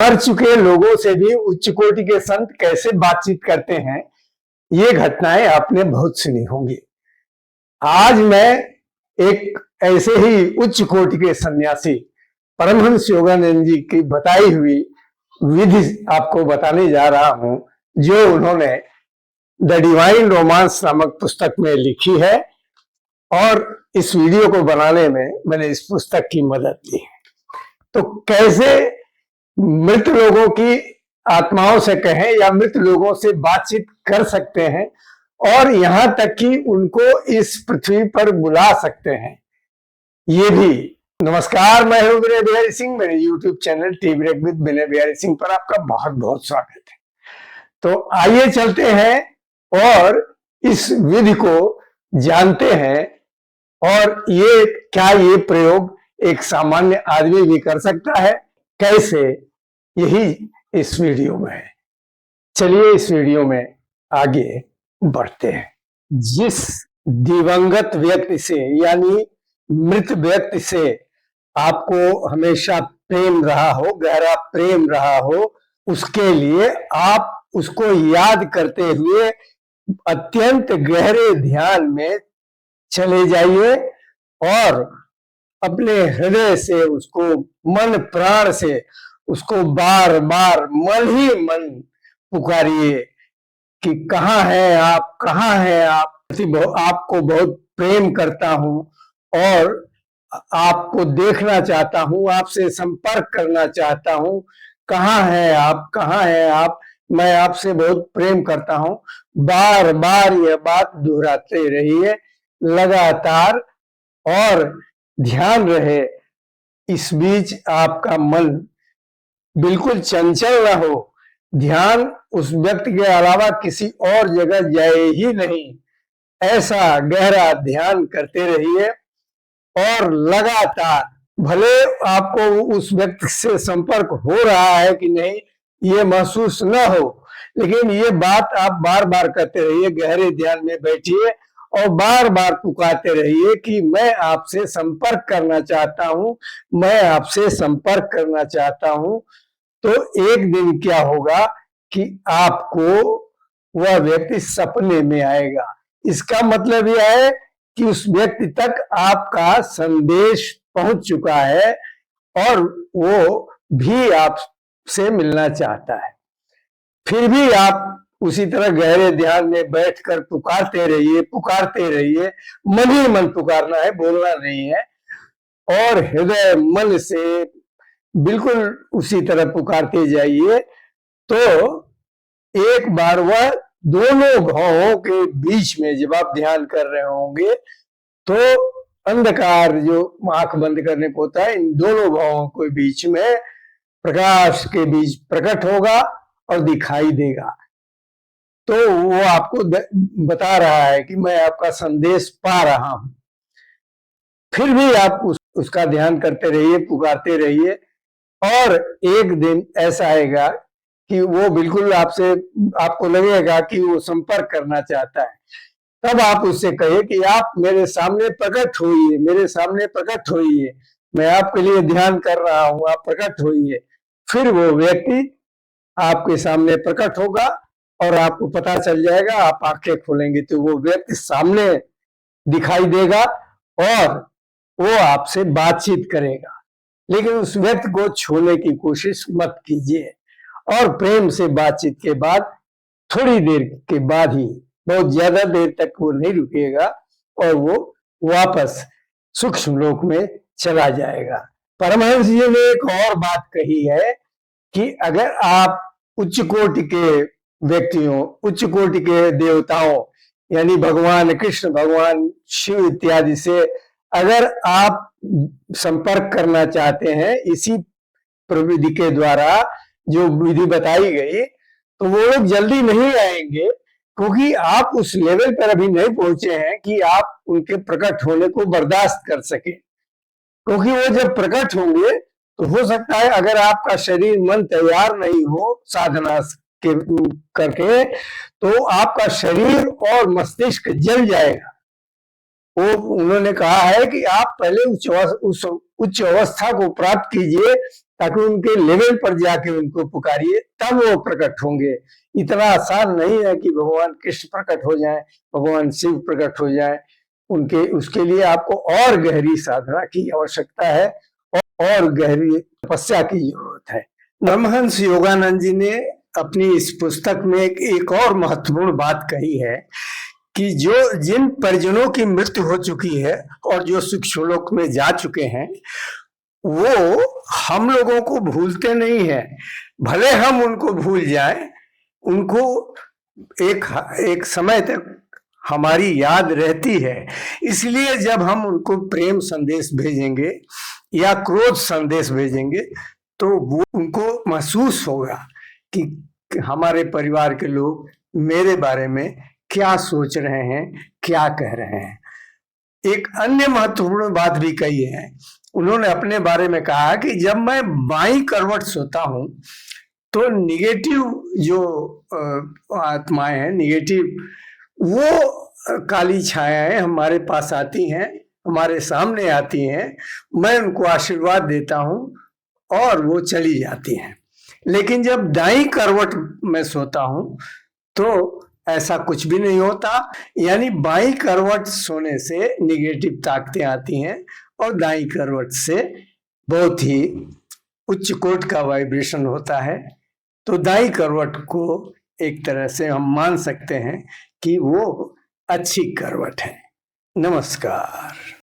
मर चुके लोगों से भी उच्च कोटि के संत कैसे बातचीत करते हैं, ये घटनाएं आपने बहुत सुनी होंगी। आज मैं एक ऐसे ही उच्च कोटि के सन्यासी परमहंस योगानंद जी की बताई हुई विधि आपको बताने जा रहा हूं, जो उन्होंने द डिवाइन रोमांस नामक पुस्तक में लिखी है। और इस वीडियो को बनाने में मैंने इस पुस्तक की मदद ली। तो कैसे मृत लोगों की आत्माओं से कहें या मृत लोगों से बातचीत कर सकते हैं, और यहां तक कि उनको इस पृथ्वी पर बुला सकते हैं, ये भी। नमस्कार, मैं हूं विनय बिहारी सिंह। मेरे YouTube channel tea break with Vinay Bihari Singh पर आपका बहुत बहुत स्वागत है। तो आइए चलते हैं और इस विधि को जानते हैं, और ये प्रयोग एक सामान्य आदमी भी कर सकता है, कैसे, यही इस वीडियो में है। चलिए इस वीडियो में आगे बढ़ते हैं। जिस दिवंगत व्यक्ति से यानी मृत व्यक्ति से आपको हमेशा प्रेम रहा हो, गहरा प्रेम रहा हो, उसके लिए आप उसको याद करते हुए अत्यंत गहरे ध्यान में चले जाइए और अपने हृदय से उसको, मन प्राण से उसको बार बार मन ही मन पुकारिए कि कहाँ है आप, कहाँ है आप। आपको बहुत प्रेम करता हूं और आपको देखना चाहता हूं, आपसे संपर्क करना चाहता हूं। कहाँ है आप, कहाँ है आप, मैं आपसे बहुत प्रेम करता हूं। बार बार यह बात दोहराते रहिए लगातार, और ध्यान रहे इस बीच आपका मन बिल्कुल चंचल न हो। ध्यान उस व्यक्ति के अलावा किसी और जगह जाए ही नहीं। ऐसा गहरा ध्यान करते रहिए और लगातार, भले आपको उस व्यक्ति से संपर्क हो रहा है कि नहीं ये महसूस न हो, लेकिन ये बात आप बार बार करते रहिए। गहरे ध्यान में बैठिए और बार बार पुकारते रहिए कि मैं आपसे संपर्क करना चाहता हूं, मैं आपसे संपर्क करना चाहता हूं। तो एक दिन क्या होगा कि आपको वह व्यक्ति सपने में आएगा। इसका मतलब यह है कि उस व्यक्ति तक आपका संदेश पहुंच चुका है और वो भी आपसे मिलना चाहता है। फिर भी आप उसी तरह गहरे ध्यान में बैठकर पुकारते रहिए। मन ही मन पुकारना है, बोलना नहीं है। और हृदय मन से बिल्कुल उसी तरह पुकारते जाइए। तो एक बार वह दोनों भावों के बीच में, जब आप ध्यान कर रहे होंगे, तो अंधकार जो आंख बंद करने को होता है, इन दोनों भावों के बीच में प्रकाश के बीच प्रकट होगा और दिखाई देगा। तो वो आपको बता रहा है कि मैं आपका संदेश पा रहा हूं। फिर भी आप उसका ध्यान करते रहिए, पुकारते रहिए, और एक दिन ऐसा आएगा कि वो बिल्कुल आपसे, आपको लगेगा कि वो संपर्क करना चाहता है। तब आप उससे कहिए कि आप मेरे सामने प्रकट होइए, मेरे सामने प्रकट होइए, मैं आपके लिए ध्यान कर रहा हूं, आप प्रकट होइए। फिर वो व्यक्ति आपके सामने प्रकट होगा और आपको पता चल जाएगा। आप आंखें खोलेंगे तो वो व्यक्ति सामने दिखाई देगा और वो आपसे बातचीत करेगा। लेकिन उस व्यक्ति को छूने की कोशिश मत कीजिए, और प्रेम से बातचीत के बाद थोड़ी देर के बाद ही, बहुत ज्यादा देर तक वो नहीं रुकेगा और वो वापस सूक्ष्म लोक में चला जाएगा। परमहंस जी ने एक और बात कही है कि अगर आप उच्च कोटि के व्यक्तियों, उच्च कोटि के देवताओं यानी भगवान कृष्ण, भगवान शिव इत्यादि से अगर आप संपर्क करना चाहते हैं इसी प्रविधि के द्वारा, जो विधि बताई गई, तो वो लोग जल्दी नहीं आएंगे, क्योंकि आप उस लेवल पर अभी नहीं पहुंचे हैं कि आप उनके प्रकट होने को बर्दाश्त कर सके। क्योंकि वो जब प्रकट होंगे तो हो सकता है, अगर आपका शरीर मन तैयार नहीं हो साधना के करके, तो आपका शरीर और मस्तिष्क जल जाएगा। वो उन्होंने कहा है कि आप पहले उस उच्च अवस्था को प्राप्त कीजिए, ताकि उनके लेवल पर जाके उनको पुकारिए, तब वो प्रकट होंगे। इतना आसान नहीं है कि भगवान कृष्ण प्रकट हो जाए, भगवान शिव प्रकट हो जाए। उसके लिए आपको और गहरी साधना की आवश्यकता है और गहरी तपस्या की जरूरत है। परमहंस योगानंद जी ने अपनी इस पुस्तक में एक और महत्वपूर्ण बात कही है कि जिन परिजनों की मृत्यु हो चुकी है और जो सूक्ष्मलोक में जा चुके हैं, वो हम लोगों को भूलते नहीं है। भले हम उनको भूल जाएं, उनको एक समय तक हमारी याद रहती है। इसलिए जब हम उनको प्रेम संदेश भेजेंगे या क्रोध संदेश भेजेंगे, तो वो उनको महसूस होगा कि हमारे परिवार के लोग मेरे बारे में क्या सोच रहे हैं, क्या कह रहे हैं। एक अन्य महत्वपूर्ण बात भी कही है। उन्होंने अपने बारे में कहा कि जब मैं बाईं करवट सोता हूं, तो निगेटिव जो आत्माएं हैं, निगेटिव, वो काली छायाएं हमारे पास आती हैं, हमारे सामने आती हैं। मैं उनको आशीर्वाद देता हूं और वो चली जाती हैं। लेकिन जब दाईं करवट में सोता हूं, तो ऐसा कुछ भी नहीं होता। यानी बाईं करवट सोने से निगेटिव ताकतें आती हैं और दाईं करवट से बहुत ही उच्च कोट का वाइब्रेशन होता है। तो दाईं करवट को एक तरह से हम मान सकते हैं कि वो अच्छी करवट है। नमस्कार।